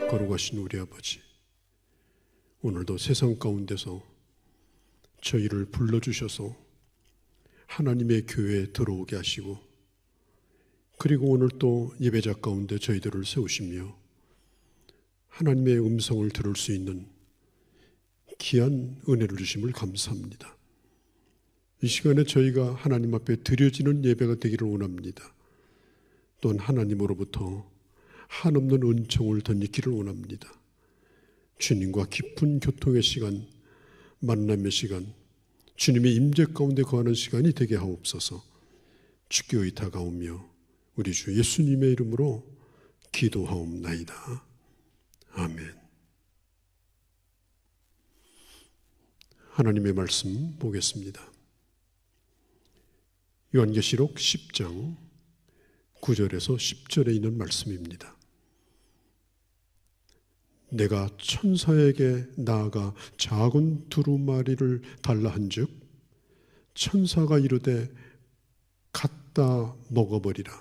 거룩하신 우리 아버지, 오늘도 세상 가운데서 저희를 불러주셔서 하나님의 교회에 들어오게 하시고, 그리고 오늘 또 예배자 가운데 저희들을 세우시며 하나님의 음성을 들을 수 있는 귀한 은혜를 주심을 감사합니다. 이 시간에 저희가 하나님 앞에 드려지는 예배가 되기를 원합니다. 또한 하나님으로부터 한없는 은총을 덧입기를 원합니다. 주님과 깊은 교통의 시간, 만남의 시간, 주님의 임재 가운데 거하는 시간이 되게 하옵소서. 주께 의탁하오며 우리 주 예수님의 이름으로 기도하옵나이다. 아멘. 하나님의 말씀 보겠습니다. 요한계시록 10장 9절에서 10절에 있는 말씀입니다. 내가 천사에게 나아가 작은 두루마리를 달라 한즉 천사가 이르되 갖다 먹어버리라.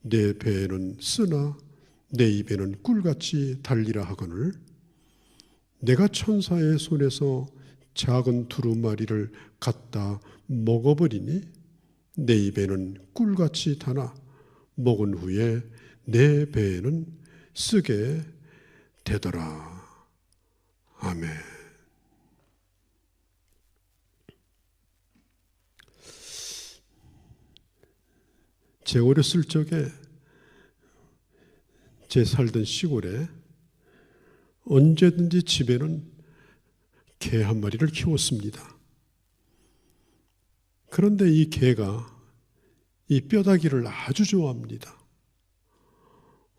내 배에는 쓰나 내 입에는 꿀같이 달리라 하거늘 내가 천사의 손에서 작은 두루마리를 갖다 먹어버리니 내 입에는 꿀같이 다나 먹은 후에 내 배에는 쓰게 되더라. 아멘. 제 어렸을 적에 제 살던 시골에 언제든지 집에는 개 한 마리를 키웠습니다. 그런데 이 개가 이 뼈다귀를 아주 좋아합니다.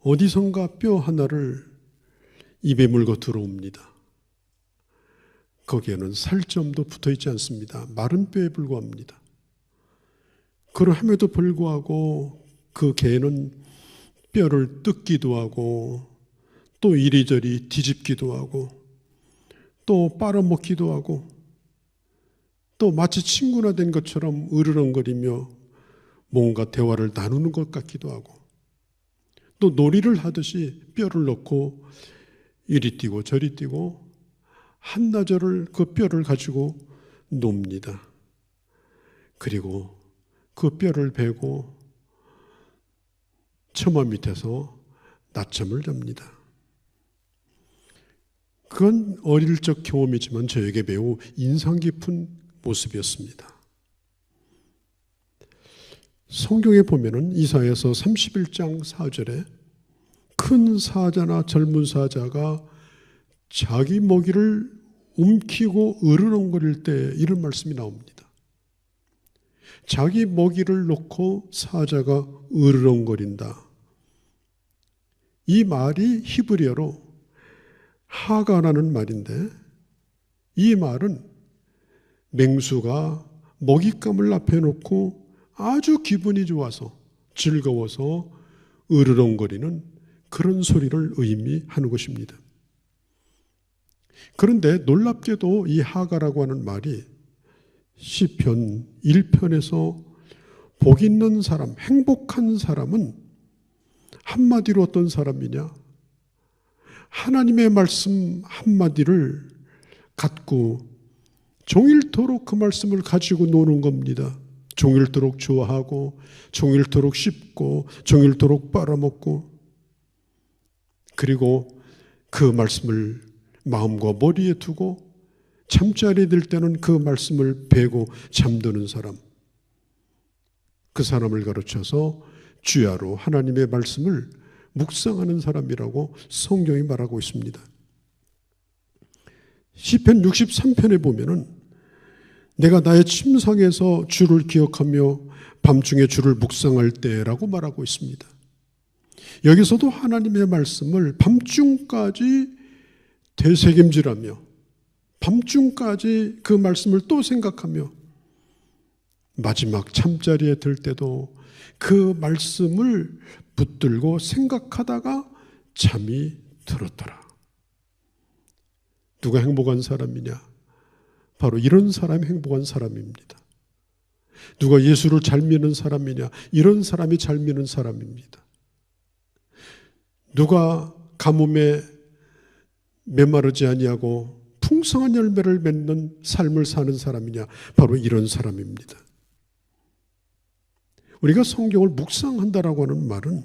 어디선가 뼈 하나를 입에 물고 들어옵니다. 거기에는 살점도 붙어있지 않습니다. 마른 뼈에 불과합니다. 그럼에도 불구하고 그 개는 뼈를 뜯기도 하고 또 이리저리 뒤집기도 하고 또 빨아먹기도 하고 또 마치 친구나 된 것처럼 으르렁거리며 뭔가 대화를 나누는 것 같기도 하고 또 놀이를 하듯이 뼈를 넣고 이리 뛰고 저리 뛰고 한나절을 그 뼈를 가지고 놉니다. 그리고 그 뼈를 베고 처마 밑에서 낮잠을 잡니다. 그건 어릴 적 경험이지만 저에게 매우 인상 깊은 모습이었습니다. 성경에 보면은 이사야서 31장 4절에 큰 사자나 젊은 사자가 자기 먹이를 움키고 으르렁거릴 때 이런 말씀이 나옵니다. 자기 먹이를 놓고 사자가 으르렁거린다. 이 말이 히브리어로 하가라는 말인데 이 말은 맹수가 먹잇감을 앞에 놓고 아주 기분이 좋아서 즐거워서 으르렁거리는 그런 소리를 의미하는 것입니다. 그런데 놀랍게도 이 하가라고 하는 말이 시편 1편에서 복 있는 사람, 행복한 사람은 한마디로 어떤 사람이냐? 하나님의 말씀 한마디를 갖고 종일토록 그 말씀을 가지고 노는 겁니다. 종일토록 좋아하고 종일토록 씹고 종일토록 빨아먹고 그리고 그 말씀을 마음과 머리에 두고 잠자리 들 때는 그 말씀을 베고 잠드는 사람, 그 사람을 가르쳐서 주야로 하나님의 말씀을 묵상하는 사람이라고 성경이 말하고 있습니다. 시편 63편에 보면은 내가 나의 침상에서 주를 기억하며 밤중에 주를 묵상할 때라고 말하고 있습니다. 여기서도 하나님의 말씀을 밤중까지 되새김질하며 밤중까지 그 말씀을 또 생각하며 마지막 잠자리에 들 때도 그 말씀을 붙들고 생각하다가 잠이 들었더라. 누가 행복한 사람이냐? 바로 이런 사람이 행복한 사람입니다. 누가 예수를 잘 믿는 사람이냐? 이런 사람이 잘 믿는 사람입니다. 누가 가뭄에 메마르지 아니하고 풍성한 열매를 맺는 삶을 사는 사람이냐? 바로 이런 사람입니다. 우리가 성경을 묵상한다라고 하는 말은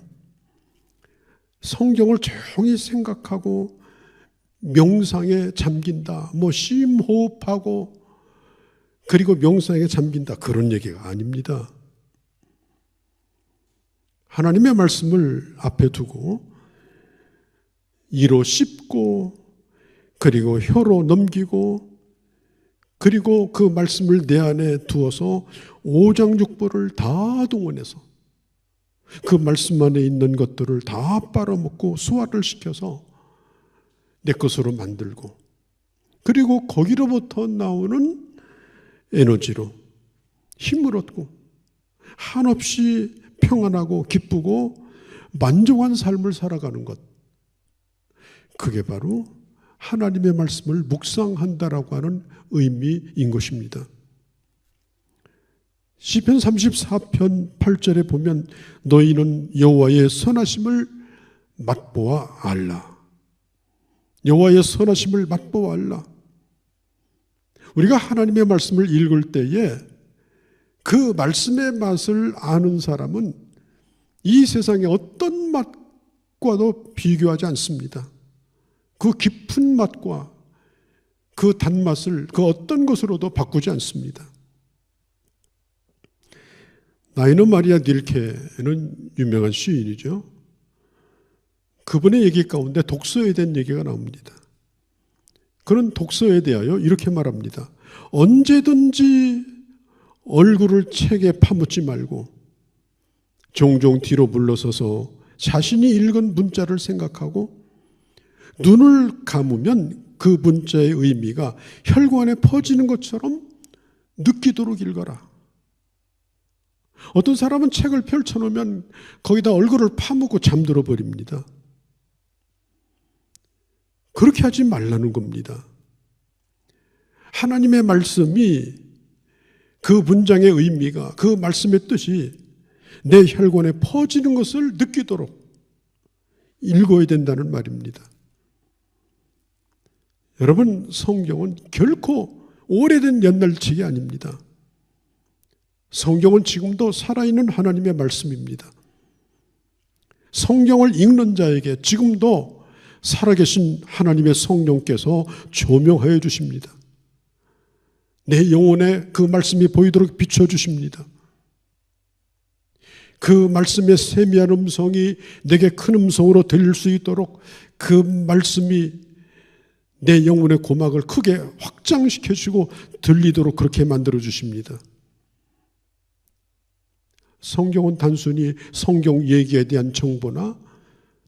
성경을 조용히 생각하고 명상에 잠긴다, 심호흡하고 그리고 명상에 잠긴다, 그런 얘기가 아닙니다. 하나님의 말씀을 앞에 두고 이로 씹고 그리고 혀로 넘기고 그리고 그 말씀을 내 안에 두어서 오장육부를 다 동원해서 그 말씀 안에 있는 것들을 다 빨아먹고 소화를 시켜서 내 것으로 만들고 그리고 거기로부터 나오는 에너지로 힘을 얻고 한없이 평안하고 기쁘고 만족한 삶을 살아가는 것, 그게 바로 하나님의 말씀을 묵상한다라고 하는 의미인 것입니다. 시편 34편 8절에 보면 너희는 여호와의 선하심을 맛보아 알라. 여호와의 선하심을 맛보아 알라. 우리가 하나님의 말씀을 읽을 때에 그 말씀의 맛을 아는 사람은 이 세상의 어떤 맛과도 비교하지 않습니다. 그 깊은 맛과 그 단맛을 그 어떤 것으로도 바꾸지 않습니다. 나이노 마리아 닐케는 유명한 시인이죠. 그분의 얘기 가운데 독서에 대한 얘기가 나옵니다. 그런 독서에 대하여 이렇게 말합니다. 언제든지 얼굴을 책에 파묻지 말고 종종 뒤로 물러서서 자신이 읽은 문자를 생각하고 눈을 감으면 그 문자의 의미가 혈관에 퍼지는 것처럼 느끼도록 읽어라. 어떤 사람은 책을 펼쳐놓으면 거기다 얼굴을 파묻고 잠들어 버립니다. 그렇게 하지 말라는 겁니다. 하나님의 말씀이 그 문장의 의미가 그 말씀의 뜻이 내 혈관에 퍼지는 것을 느끼도록 읽어야 된다는 말입니다. 여러분, 성경은 결코 오래된 옛날책이 아닙니다. 성경은 지금도 살아있는 하나님의 말씀입니다. 성경을 읽는 자에게 지금도 살아계신 하나님의 성령께서 조명하여 주십니다. 내 영혼에 그 말씀이 보이도록 비춰주십니다. 그 말씀의 세미한 음성이 내게 큰 음성으로 들릴 수 있도록 그 말씀이 내 영혼의 고막을 크게 확장시켜주고 들리도록 그렇게 만들어 주십니다. 성경은 단순히 성경 얘기에 대한 정보나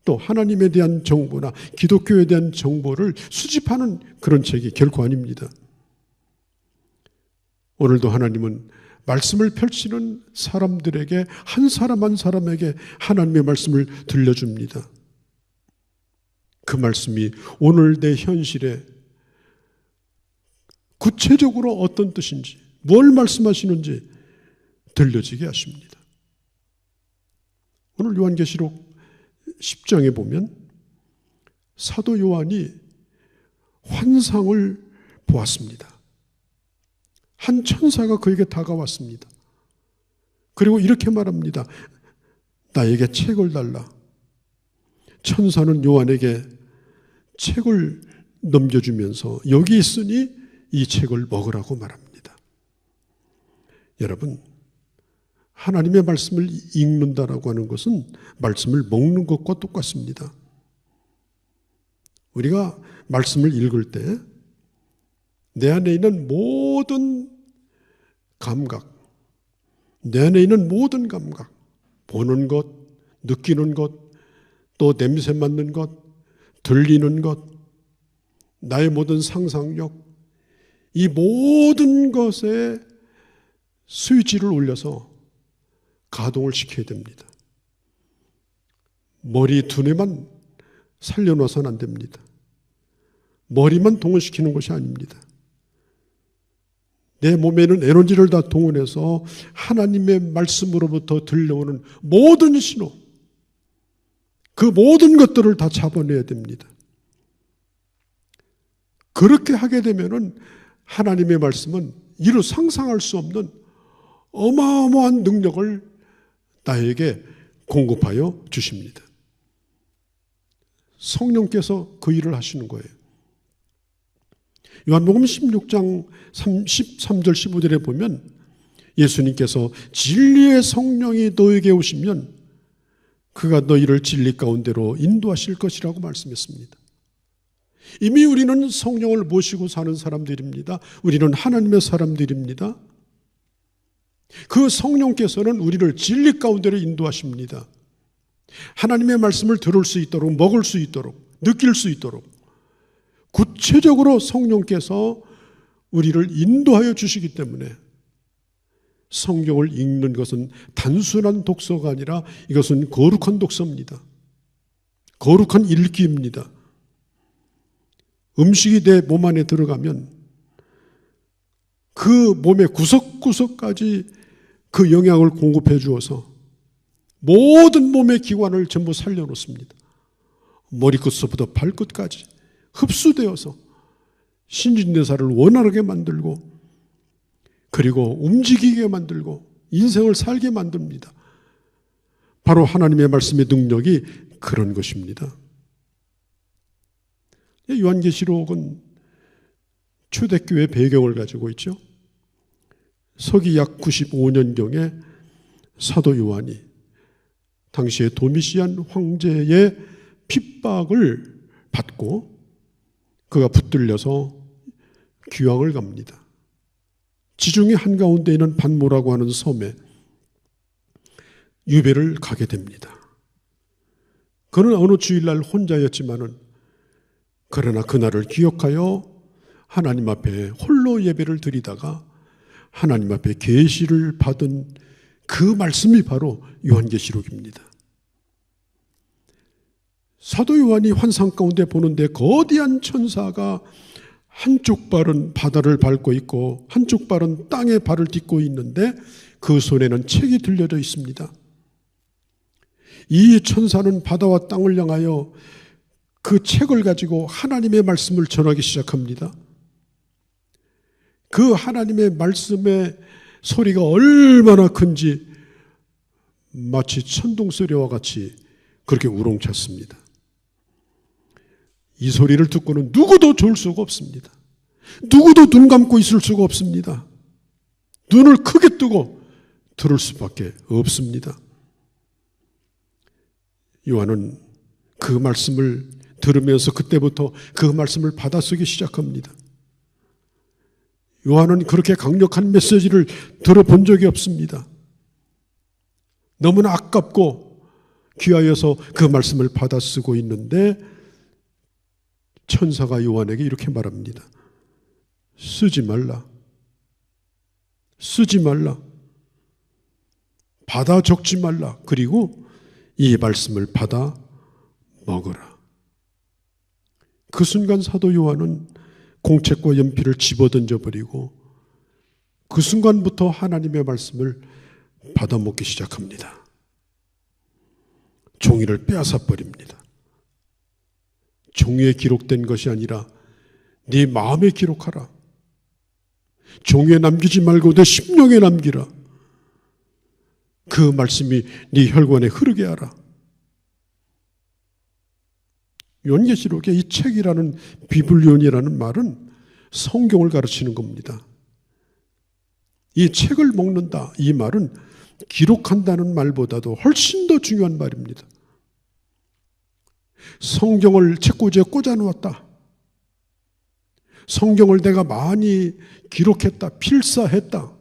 또 하나님에 대한 정보나 기독교에 대한 정보를 수집하는 그런 책이 결코 아닙니다. 오늘도 하나님은 말씀을 펼치는 사람들에게 한 사람 한 사람에게 하나님의 말씀을 들려줍니다. 그 말씀이 오늘 내 현실에 구체적으로 어떤 뜻인지, 뭘 말씀하시는지 들려지게 하십니다. 오늘 요한계시록 10장에 보면 사도 요한이 환상을 보았습니다. 한 천사가 그에게 다가왔습니다. 그리고 이렇게 말합니다. 나에게 책을 달라. 천사는 요한에게 책을 넘겨주면서 여기 있으니 이 책을 먹으라고 말합니다. 여러분, 하나님의 말씀을 읽는다라고 하는 것은 말씀을 먹는 것과 똑같습니다. 우리가 말씀을 읽을 때 내 안에 있는 모든 감각, 내 안에 있는 모든 감각, 보는 것, 느끼는 것, 또 냄새 맡는 것, 들리는 것, 나의 모든 상상력, 이 모든 것에 스위치를 올려서 가동을 시켜야 됩니다. 머리 두뇌만 살려놔서는 안 됩니다. 머리만 동원시키는 것이 아닙니다. 내 몸에는 에너지를 다 동원해서 하나님의 말씀으로부터 들려오는 모든 신호, 그 모든 것들을 다 잡아내야 됩니다. 그렇게 하게 되면은 하나님의 말씀은 이루 상상할 수 없는 어마어마한 능력을 나에게 공급하여 주십니다. 성령께서 그 일을 하시는 거예요. 요한복음 16장 13절 15절에 보면 예수님께서 진리의 성령이 너에게 오시면 그가 너희를 진리 가운데로 인도하실 것이라고 말씀했습니다. 이미 우리는 성령을 모시고 사는 사람들입니다. 우리는 하나님의 사람들입니다. 그 성령께서는 우리를 진리 가운데로 인도하십니다. 하나님의 말씀을 들을 수 있도록, 먹을 수 있도록, 느낄 수 있도록 구체적으로 성령께서 우리를 인도하여 주시기 때문에 성경을 읽는 것은 단순한 독서가 아니라 이것은 거룩한 독서입니다. 거룩한 읽기입니다. 음식이 내 몸 안에 들어가면 그 몸의 구석구석까지 그 영양을 공급해 주어서 모든 몸의 기관을 전부 살려놓습니다. 머리끝부터 발끝까지 흡수되어서 신진대사를 원활하게 만들고 그리고 움직이게 만들고 인생을 살게 만듭니다. 바로 하나님의 말씀의 능력이 그런 것입니다. 요한계시록은 초대교회 배경을 가지고 있죠. 서기 약 95년경에 사도 요한이 당시에 도미시안 황제의 핍박을 받고 그가 붙들려서 귀왕을 갑니다. 지중해 한가운데 있는 반모라고 하는 섬에 유배를 가게 됩니다. 그는 어느 주일날 혼자였지만은 그러나 그날을 기억하여 하나님 앞에 홀로 예배를 드리다가 하나님 앞에 계시를 받은 그 말씀이 바로 요한계시록입니다. 사도 요한이 환상 가운데 보는데 거대한 천사가 한쪽 발은 바다를 밟고 있고 한쪽 발은 땅에 발을 딛고 있는데 그 손에는 책이 들려져 있습니다. 이 천사는 바다와 땅을 향하여 그 책을 가지고 하나님의 말씀을 전하기 시작합니다. 그 하나님의 말씀의 소리가 얼마나 큰지 마치 천둥소리와 같이 그렇게 우렁찼습니다. 이 소리를 듣고는 누구도 졸 수가 없습니다. 누구도 눈 감고 있을 수가 없습니다. 눈을 크게 뜨고 들을 수밖에 없습니다. 요한은 그 말씀을 들으면서 그때부터 그 말씀을 받아쓰기 시작합니다. 요한은 그렇게 강력한 메시지를 들어본 적이 없습니다. 너무나 아깝고 귀하여서 그 말씀을 받아쓰고 있는데 천사가 요한에게 이렇게 말합니다. 쓰지 말라. 쓰지 말라. 받아 적지 말라. 그리고 이 말씀을 받아 먹어라. 그 순간 사도 요한은 공책과 연필을 집어던져 버리고 그 순간부터 하나님의 말씀을 받아 먹기 시작합니다. 종이를 빼앗아 버립니다. 종이에 기록된 것이 아니라 네 마음에 기록하라. 종이에 남기지 말고 내 심령에 남기라. 그 말씀이 네 혈관에 흐르게 하라. 요한계시록의 이 책이라는 비블리온이라는 말은 성경을 가르치는 겁니다. 이 책을 먹는다, 이 말은 기록한다는 말보다도 훨씬 더 중요한 말입니다. 성경을 책꽂이에 꽂아 놓았다. 성경을 내가 많이 기록했다, 필사했다.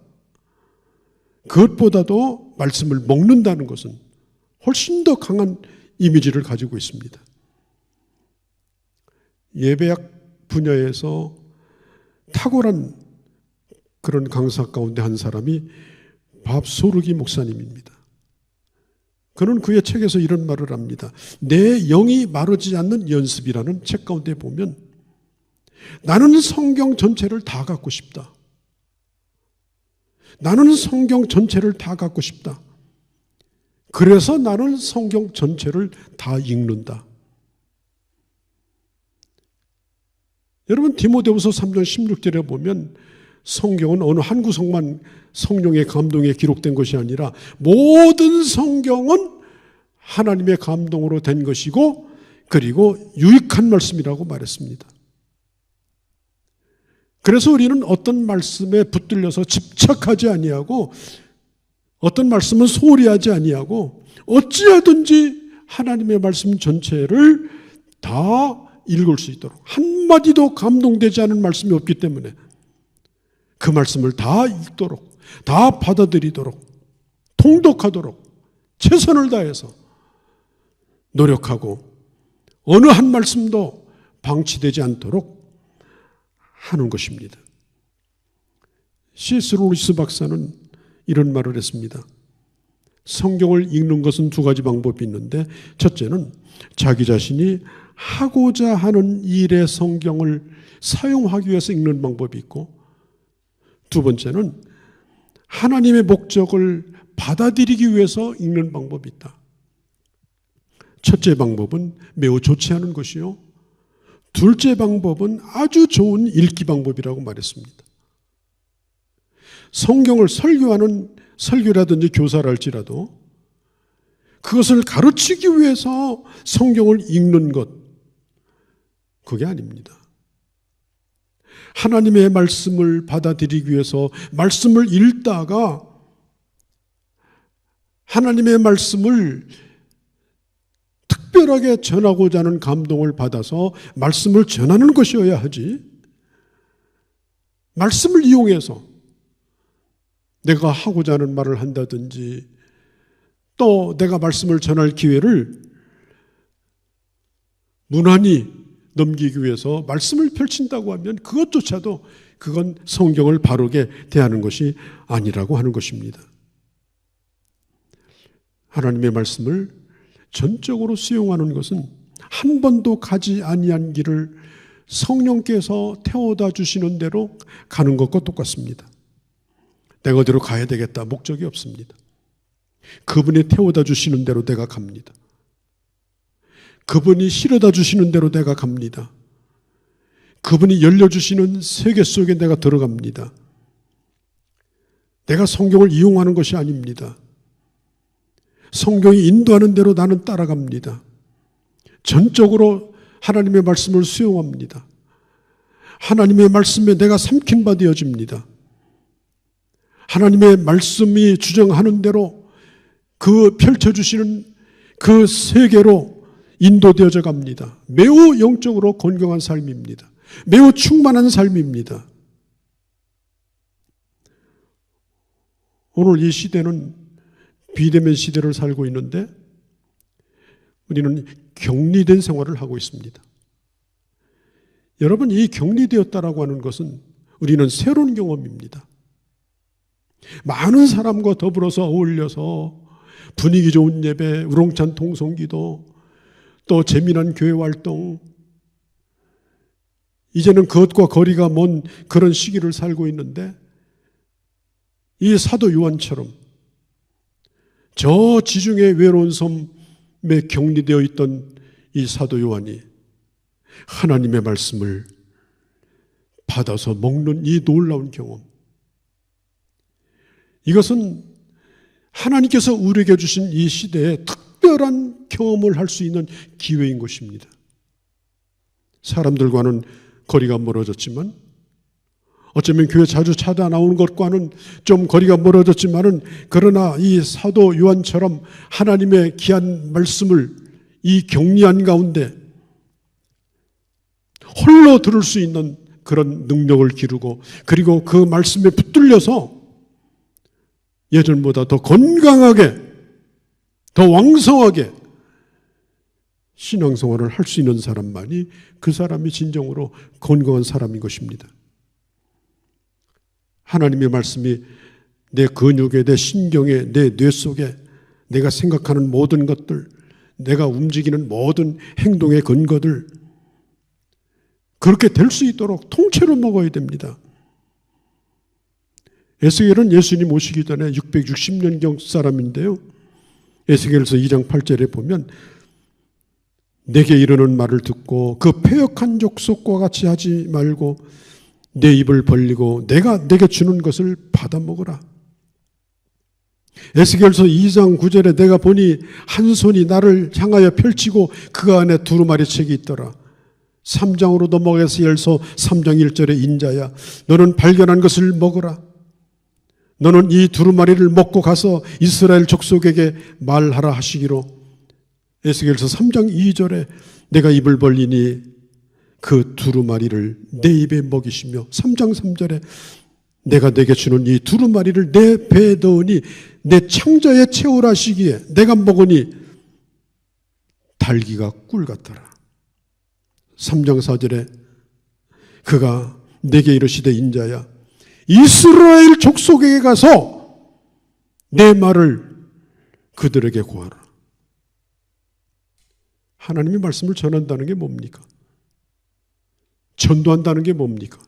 그것보다도 말씀을 먹는다는 것은 훨씬 더 강한 이미지를 가지고 있습니다. 예배학 분야에서 탁월한 그런 강사 가운데 한 사람이 밥소르기 목사님입니다. 그는 그의 책에서 이런 말을 합니다. 내 영이 마르지 않는 연습이라는 책 가운데 보면 나는 성경 전체를 다 갖고 싶다. 나는 성경 전체를 다 갖고 싶다. 그래서 나는 성경 전체를 다 읽는다. 여러분 디모데후서 3장 16절에 보면 성경은 어느 한 구석만 성령의 감동에 기록된 것이 아니라 모든 성경은 하나님의 감동으로 된 것이고 그리고 유익한 말씀이라고 말했습니다. 그래서 우리는 어떤 말씀에 붙들려서 집착하지 아니하고 어떤 말씀은 소홀히 하지 아니하고 어찌하든지 하나님의 말씀 전체를 다 읽을 수 있도록 한마디도 감동되지 않은 말씀이 없기 때문에 그 말씀을 다 읽도록 다 받아들이도록 통독하도록 최선을 다해서 노력하고 어느 한 말씀도 방치되지 않도록 하는 것입니다. C.S. 루이스 박사는 이런 말을 했습니다. 성경을 읽는 것은 두 가지 방법이 있는데 첫째는 자기 자신이 하고자 하는 일에 성경을 사용하기 위해서 읽는 방법이 있고 두 번째는 하나님의 목적을 받아들이기 위해서 읽는 방법이 있다. 첫째 방법은 매우 좋지 않은 것이요. 둘째 방법은 아주 좋은 읽기 방법이라고 말했습니다. 성경을 설교하는 설교라든지 교사랄지라도 그것을 가르치기 위해서 성경을 읽는 것, 그게 아닙니다. 하나님의 말씀을 받아들이기 위해서 말씀을 읽다가 하나님의 말씀을 특별하게 전하고자 하는 감동을 받아서 말씀을 전하는 것이어야 하지, 말씀을 이용해서 내가 하고자 하는 말을 한다든지 또 내가 말씀을 전할 기회를 무난히 넘기기 위해서 말씀을 펼친다고 하면 그것조차도 그건 성경을 바르게 대하는 것이 아니라고 하는 것입니다. 하나님의 말씀을 전적으로 수용하는 것은 한 번도 가지 아니한 길을 성령께서 태워다 주시는 대로 가는 것과 똑같습니다. 내가 어디로 가야 되겠다 목적이 없습니다. 그분이 태워다 주시는 대로 내가 갑니다. 그분이 실어다 주시는 대로 내가 갑니다. 그분이 열려주시는 세계 속에 내가 들어갑니다. 내가 성경을 이용하는 것이 아닙니다. 성경이 인도하는 대로 나는 따라갑니다. 전적으로 하나님의 말씀을 수용합니다. 하나님의 말씀에 내가 삼킨 바 되어집니다. 하나님의 말씀이 주장하는 대로 그 펼쳐주시는 그 세계로 인도되어져 갑니다. 매우 영적으로 건강한 삶입니다. 매우 충만한 삶입니다. 오늘 이 시대는 비대면 시대를 살고 있는데 우리는 격리된 생활을 하고 있습니다. 여러분, 이 격리되었다라고 하는 것은 우리는 새로운 경험입니다. 많은 사람과 더불어서 어울려서 분위기 좋은 예배, 우렁찬 통성기도, 또 재미난 교회 활동, 이제는 그것과 거리가 먼 그런 시기를 살고 있는데 이 사도 요한처럼 저 지중해 외로운 섬에 격리되어 있던 이 사도 요한이 하나님의 말씀을 받아서 먹는 이 놀라운 경험, 이것은 하나님께서 우리에게 주신 이 시대에 특별한 경험을 할 수 있는 기회인 것입니다. 사람들과는 거리가 멀어졌지만, 어쩌면 교회 자주 찾아나오는 것과는 좀 거리가 멀어졌지만은, 그러나 이 사도 요한처럼 하나님의 귀한 말씀을 이 격리한 가운데 홀로 들을 수 있는 그런 능력을 기르고, 그리고 그 말씀에 붙들려서 예전보다 더 건강하게, 더 왕성하게 신앙생활을 할 수 있는 사람만이 그 사람이 진정으로 건강한 사람인 것입니다. 하나님의 말씀이 내 근육에, 내 신경에, 내 뇌 속에 내가 생각하는 모든 것들, 내가 움직이는 모든 행동의 근거들, 그렇게 될 수 있도록 통째로 먹어야 됩니다. 에스겔은 예수님 오시기 전에 660년경 사람인데요. 에스겔서 2장 8절에 보면 내게 이르는 말을 듣고 그 패역한 족속과 같이 하지 말고 내 입을 벌리고 내가 내게 주는 것을 받아 먹으라. 에스겔서 2장 9절에 내가 보니 한 손이 나를 향하여 펼치고 그 안에 두루마리 책이 있더라. 3장으로 넘어가서 에스겔서 3장 1절에 인자야 너는 발견한 것을 먹으라. 너는 이 두루마리를 먹고 가서 이스라엘 족속에게 말하라 하시기로 에스겔서 3장 2절에 내가 입을 벌리니 그 두루마리를 내 입에 먹이시며 3장 3절에 내가 내게 주는 이 두루마리를 내 배에 넣으니 내 창자에 채우라 하시기에 내가 먹으니 달기가 꿀 같더라. 3장 4절에 그가 내게 이르시되 인자야 이스라엘 족속에게 가서 내 말을 그들에게 고하라. 하나님의 말씀을 전한다는 게 뭡니까? 전도한다는 게 뭡니까?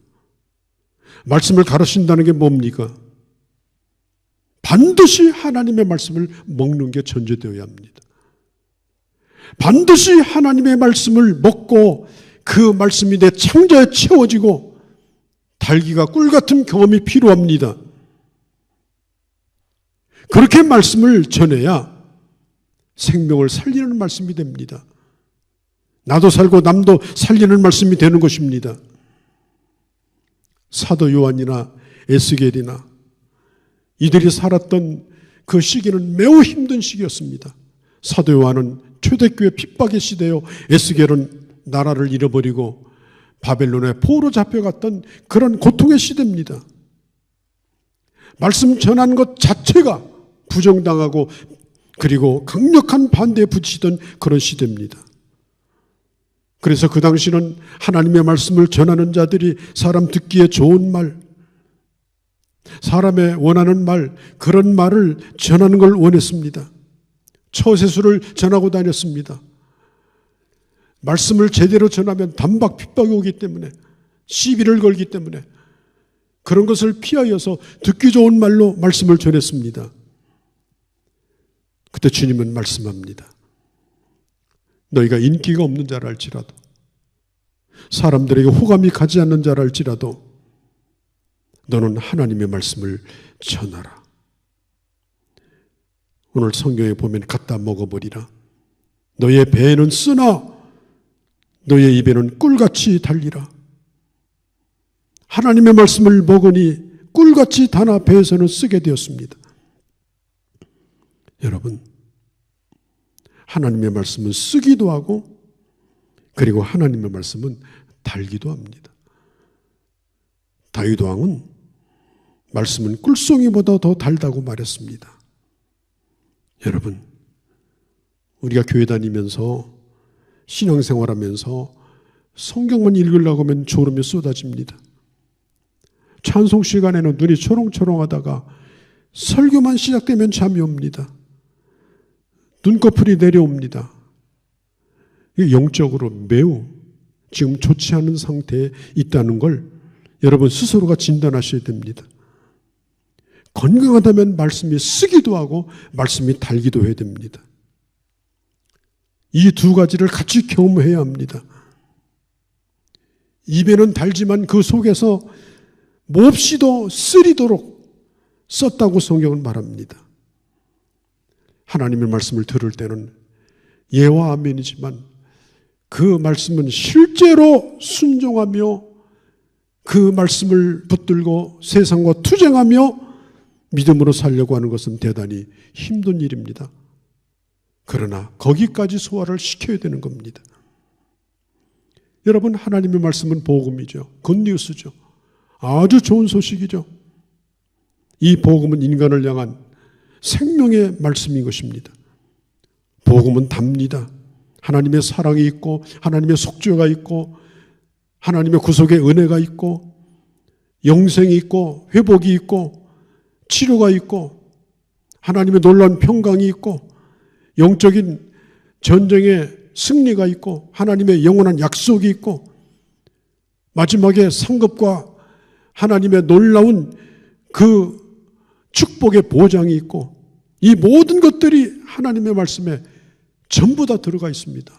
말씀을 가르친다는 게 뭡니까? 반드시 하나님의 말씀을 먹는 게 전제되어야 합니다. 반드시 하나님의 말씀을 먹고 그 말씀이 내 창자에 채워지고 달기가 꿀 같은 경험이 필요합니다. 그렇게 말씀을 전해야 생명을 살리는 말씀이 됩니다. 나도 살고 남도 살리는 말씀이 되는 것입니다. 사도 요한이나 에스겔이나 이들이 살았던 그 시기는 매우 힘든 시기였습니다. 사도 요한은 초대교회 핍박의 시대요. 에스겔은 나라를 잃어버리고 바벨론에 포로 잡혀갔던 그런 고통의 시대입니다. 말씀 전하는 것 자체가 부정당하고 그리고 강력한 반대에 부딪히던 그런 시대입니다. 그래서 그 당시는 하나님의 말씀을 전하는 자들이 사람 듣기에 좋은 말, 사람의 원하는 말, 그런 말을 전하는 걸 원했습니다. 처세수를 전하고 다녔습니다. 말씀을 제대로 전하면 단박 핍박이 오기 때문에, 시비를 걸기 때문에 그런 것을 피하여서 듣기 좋은 말로 말씀을 전했습니다. 그때 주님은 말씀합니다. 너희가 인기가 없는 자라 할지라도 사람들에게 호감이 가지 않는 자라 할지라도 너는 하나님의 말씀을 전하라. 오늘 성경에 보면 갖다 먹어버리라. 너의 배에는 쓰나 너의 입에는 꿀같이 달리라. 하나님의 말씀을 먹으니 꿀같이 다나 배에서는 쓰게 되었습니다. 여러분, 하나님의 말씀은 쓰기도 하고 그리고 하나님의 말씀은 달기도 합니다. 다윗 왕은 말씀은 꿀송이보다 더 달다고 말했습니다. 여러분, 우리가 교회 다니면서 신앙생활하면서 성경만 읽으려고 하면 졸음이 쏟아집니다. 찬송 시간에는 눈이 초롱초롱하다가 설교만 시작되면 잠이 옵니다. 눈꺼풀이 내려옵니다. 영적으로 매우 지금 좋지 않은 상태에 있다는 걸 여러분 스스로가 진단하셔야 됩니다. 건강하다면 말씀이 쓰기도 하고 말씀이 달기도 해야 됩니다. 이 두 가지를 같이 경험해야 합니다. 입에는 달지만 그 속에서 몹시도 쓰리도록 썼다고 성경은 말합니다. 하나님의 말씀을 들을 때는 예와 아멘이지만 그 말씀은 실제로 순종하며 그 말씀을 붙들고 세상과 투쟁하며 믿음으로 살려고 하는 것은 대단히 힘든 일입니다. 그러나 거기까지 소화를 시켜야 되는 겁니다. 여러분, 하나님의 말씀은 복음이죠. 굿뉴스죠. 아주 좋은 소식이죠. 이 복음은 인간을 향한 생명의 말씀인 것입니다. 복음은 답니다. 하나님의 사랑이 있고 하나님의 속죄가 있고 하나님의 구속의 은혜가 있고 영생이 있고 회복이 있고 치료가 있고 하나님의 놀라운 평강이 있고 영적인 전쟁의 승리가 있고 하나님의 영원한 약속이 있고 마지막에 상급과 하나님의 놀라운 그 축복의 보장이 있고 이 모든 것들이 하나님의 말씀에 전부 다 들어가 있습니다.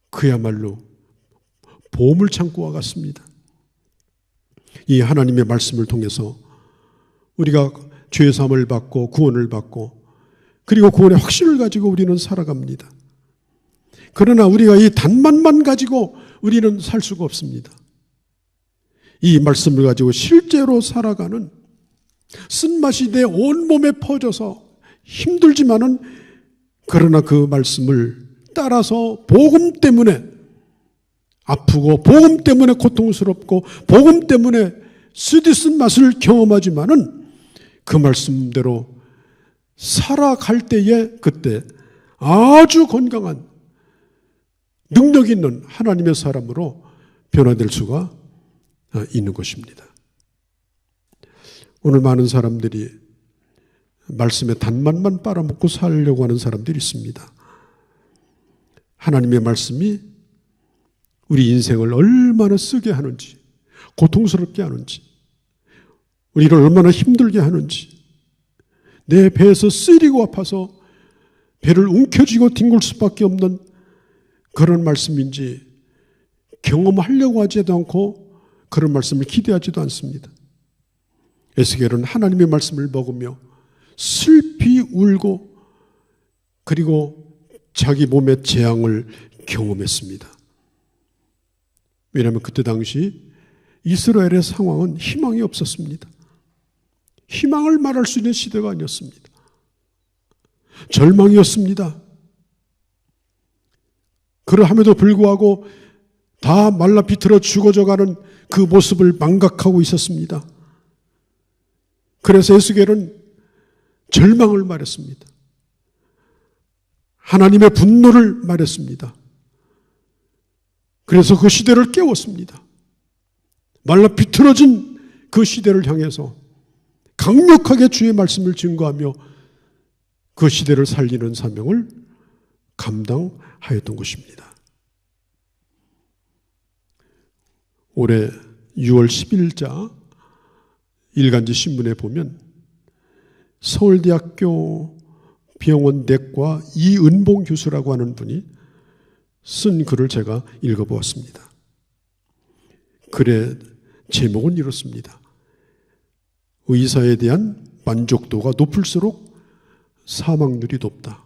그야말로 보물창고와 같습니다. 이 하나님의 말씀을 통해서 우리가 죄사함을 받고 구원을 받고 그리고 구원의 확신을 가지고 우리는 살아갑니다. 그러나 우리가 이 단맛만 가지고 우리는 살 수가 없습니다. 이 말씀을 가지고 실제로 살아가는 쓴맛이 내 온몸에 퍼져서 힘들지만은 그러나 그 말씀을 따라서 복음 때문에 아프고 복음 때문에 고통스럽고 복음 때문에 쓰디쓴 맛을 경험하지만은 그 말씀대로 살아갈 때에 그때 아주 건강한 능력 있는 하나님의 사람으로 변화될 수가 있는 것입니다. 오늘 많은 사람들이 말씀의 단맛만 빨아먹고 살려고 하는 사람들이 있습니다. 하나님의 말씀이 우리 인생을 얼마나 쓰게 하는지, 고통스럽게 하는지, 우리를 얼마나 힘들게 하는지, 내 배에서 쓰리고 아파서 배를 움켜쥐고 뒹굴 수밖에 없는 그런 말씀인지 경험하려고 하지도 않고 그런 말씀을 기대하지도 않습니다. 에스겔은 하나님의 말씀을 먹으며 슬피 울고 그리고 자기 몸의 재앙을 경험했습니다. 왜냐하면 그때 당시 이스라엘의 상황은 희망이 없었습니다. 희망을 말할 수 있는 시대가 아니었습니다. 절망이었습니다. 그러함에도 불구하고 다 말라 비틀어 죽어져가는 그 모습을 망각하고 있었습니다. 그래서 에스겔은 절망을 말했습니다. 하나님의 분노를 말했습니다. 그래서 그 시대를 깨웠습니다. 말라 비틀어진 그 시대를 향해서 강력하게 주의 말씀을 증거하며 그 시대를 살리는 사명을 감당하였던 것입니다. 올해 6월 10일자 일간지 신문에 보면 서울대학교 병원 내과 이은봉 교수라고 하는 분이 쓴 글을 제가 읽어보았습니다. 글의 제목은 이렇습니다. 의사에 대한 만족도가 높을수록 사망률이 높다.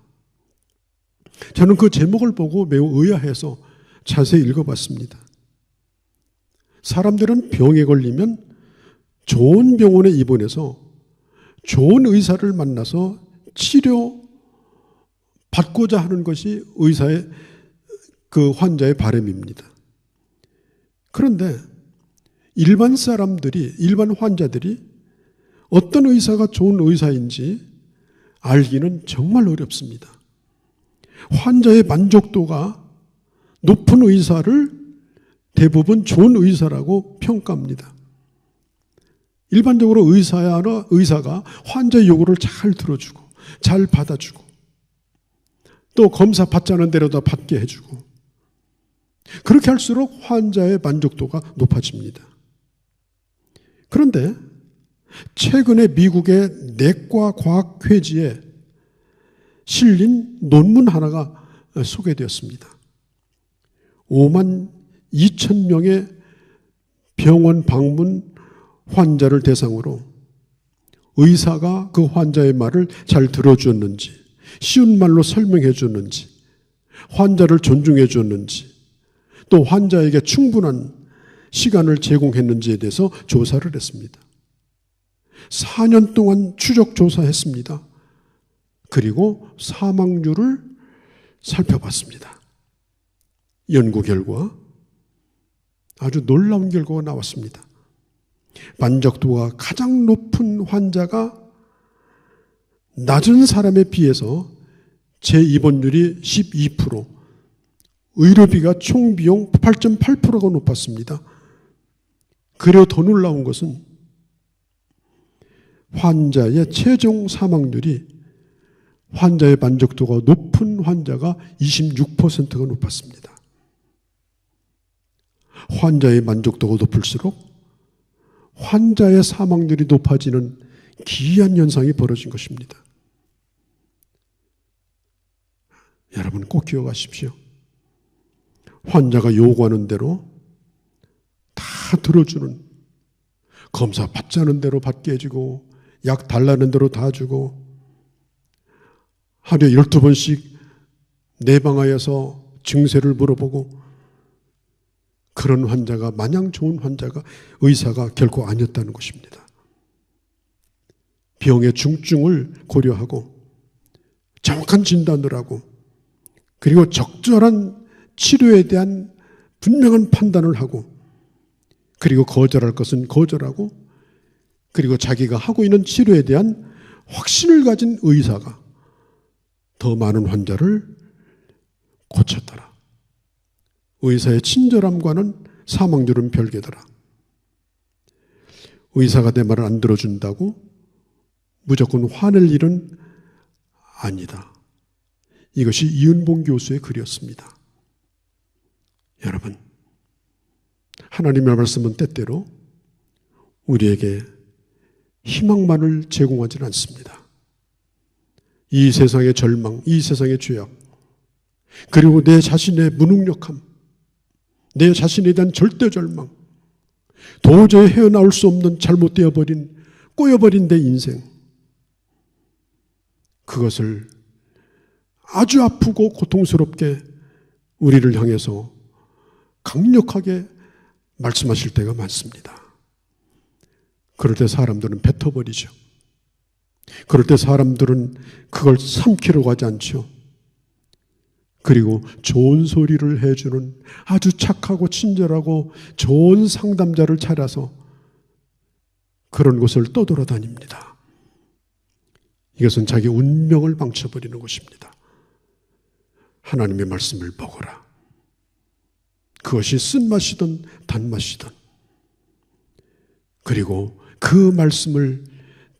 저는 그 제목을 보고 매우 의아해서 자세히 읽어봤습니다. 사람들은 병에 걸리면 좋은 병원에 입원해서 좋은 의사를 만나서 치료 받고자 하는 것이 의사의 그 환자의 바람입니다. 그런데 일반 사람들이, 일반 환자들이 어떤 의사가 좋은 의사인지 알기는 정말 어렵습니다. 환자의 만족도가 높은 의사를 대부분 좋은 의사라고 평가합니다. 일반적으로 의사가 환자의 요구를 잘 들어주고 잘 받아주고 또 검사 받자는 대로 다 받게 해주고 그렇게 할수록 환자의 만족도가 높아집니다. 그런데 최근에 미국의 내과 과학회지에 실린 논문 하나가 소개되었습니다. 5만 2천 명의 병원 방문 환자를 대상으로 의사가 그 환자의 말을 잘 들어주었는지, 쉬운 말로 설명해 줬는지, 환자를 존중해 줬는지, 또 환자에게 충분한 시간을 제공했는지에 대해서 조사를 했습니다. 4년 동안 추적 조사했습니다. 그리고 사망률을 살펴봤습니다. 연구 결과 아주 놀라운 결과가 나왔습니다. 만족도가 가장 높은 환자가 낮은 사람에 비해서 재입원율이 12%, 의료비가 총 비용 8.8%가 높았습니다. 그리고 더 놀라운 것은 환자의 최종 사망률이 환자의 만족도가 높은 환자가 26%가 높았습니다. 환자의 만족도가 높을수록 환자의 사망률이 높아지는 기이한 현상이 벌어진 것입니다. 여러분 꼭 기억하십시오. 환자가 요구하는 대로 다 들어주는, 검사 받자는 대로 받게 해주고, 약 달라는 대로 다 주고, 하루에 12번씩 내방하여서 증세를 물어보고, 그런 환자가, 마냥 좋은 환자가 의사가 결코 아니었다는 것입니다. 병의 중증을 고려하고 정확한 진단을 하고, 그리고 적절한 치료에 대한 분명한 판단을 하고, 그리고 거절할 것은 거절하고, 그리고 자기가 하고 있는 치료에 대한 확신을 가진 의사가 더 많은 환자를 고쳤더라. 의사의 친절함과는 사망률은 별개더라. 의사가 내 말을 안 들어준다고 무조건 화낼 일은 아니다. 이것이 이은봉 교수의 글이었습니다. 여러분, 하나님의 말씀은 때때로 우리에게 희망만을 제공하지는 않습니다. 이 세상의 절망, 이 세상의 죄악, 그리고 내 자신의 무능력함, 내 자신에 대한 절대 절망, 도저히 헤어나올 수 없는 잘못되어 버린, 꼬여버린 내 인생, 그것을 아주 아프고 고통스럽게 우리를 향해서 강력하게 말씀하실 때가 많습니다. 그럴 때 사람들은 뱉어버리죠. 그럴 때 사람들은 그걸 삼키려고 하지 않죠. 그리고 좋은 소리를 해주는 아주 착하고 친절하고 좋은 상담자를 찾아서 그런 곳을 떠돌아다닙니다. 이것은 자기 운명을 망쳐버리는 것입니다. 하나님의 말씀을 먹어라. 그것이 쓴맛이든 단맛이든, 그리고 그 말씀을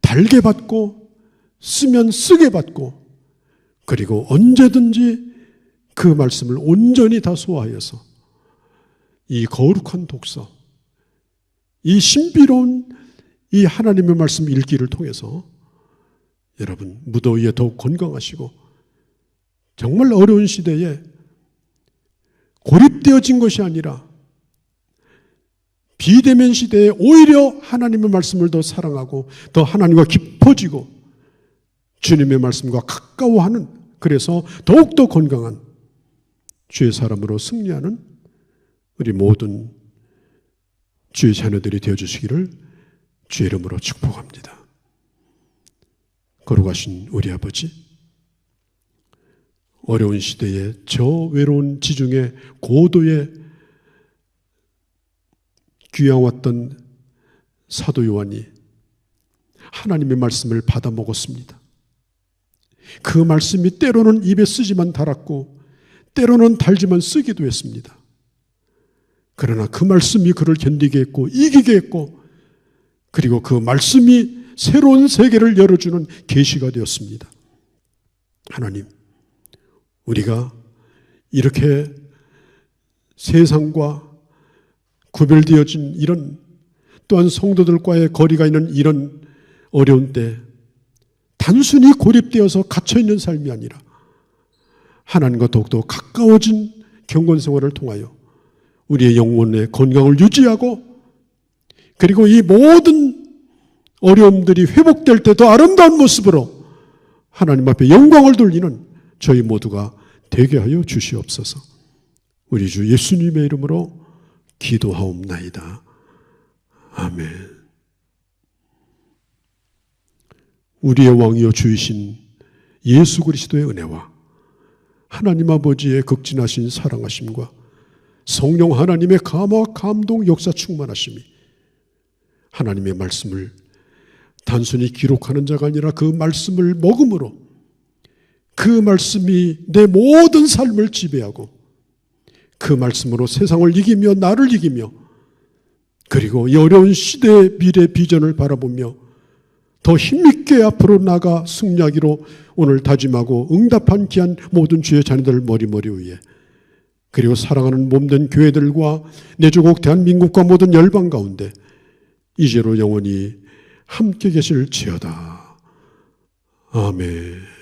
달게 받고 쓰면 쓰게 받고, 그리고 언제든지 그 말씀을 온전히 다 소화하여서 이 거룩한 독서, 이 신비로운 이 하나님의 말씀 읽기를 통해서 여러분 무더위에 더욱 건강하시고, 정말 어려운 시대에 고립되어진 것이 아니라 비대면 시대에 오히려 하나님의 말씀을 더 사랑하고 더 하나님과 깊어지고 주님의 말씀과 가까워하는, 그래서 더욱더 건강한 주의 사람으로 승리하는 우리 모든 주의 자녀들이 되어주시기를 주의 이름으로 축복합니다. 거룩하신 우리 아버지, 어려운 시대에 저 외로운 지중해 고도에 귀향왔던 사도 요한이 하나님의 말씀을 받아 먹었습니다. 그 말씀이 때로는 입에 쓰지만 달았고 때로는 달지만 쓰기도 했습니다. 그러나 그 말씀이 그를 견디게 했고 이기게 했고, 그리고 그 말씀이 새로운 세계를 열어주는 계시가 되었습니다. 하나님, 우리가 이렇게 세상과 구별되어진 이런, 또한 성도들과의 거리가 있는 이런 어려운 때 단순히 고립되어서 갇혀있는 삶이 아니라 하나님과 더욱더 가까워진 경건생활을 통하여 우리의 영혼의 건강을 유지하고, 그리고 이 모든 어려움들이 회복될 때 더 아름다운 모습으로 하나님 앞에 영광을 돌리는 저희 모두가 되게 하여 주시옵소서. 우리 주 예수님의 이름으로 기도하옵나이다. 아멘. 우리의 왕이여 주이신 예수 그리스도의 은혜와 하나님 아버지의 극진하신 사랑하심과 성령 하나님의 감화 감동 역사 충만하심이 하나님의 말씀을 단순히 기록하는 자가 아니라 그 말씀을 먹음으로 그 말씀이 내 모든 삶을 지배하고 그 말씀으로 세상을 이기며 나를 이기며, 그리고 이 어려운 시대의 미래 비전을 바라보며 더 힘있게 앞으로 나가 승리하기로 오늘 다짐하고 응답한 귀한 모든 주의 자녀들 머리머리 위에, 그리고 사랑하는 몸된 교회들과 내 조국 대한민국과 모든 열방 가운데 이제로 영원히 함께 계실지어다. 아멘.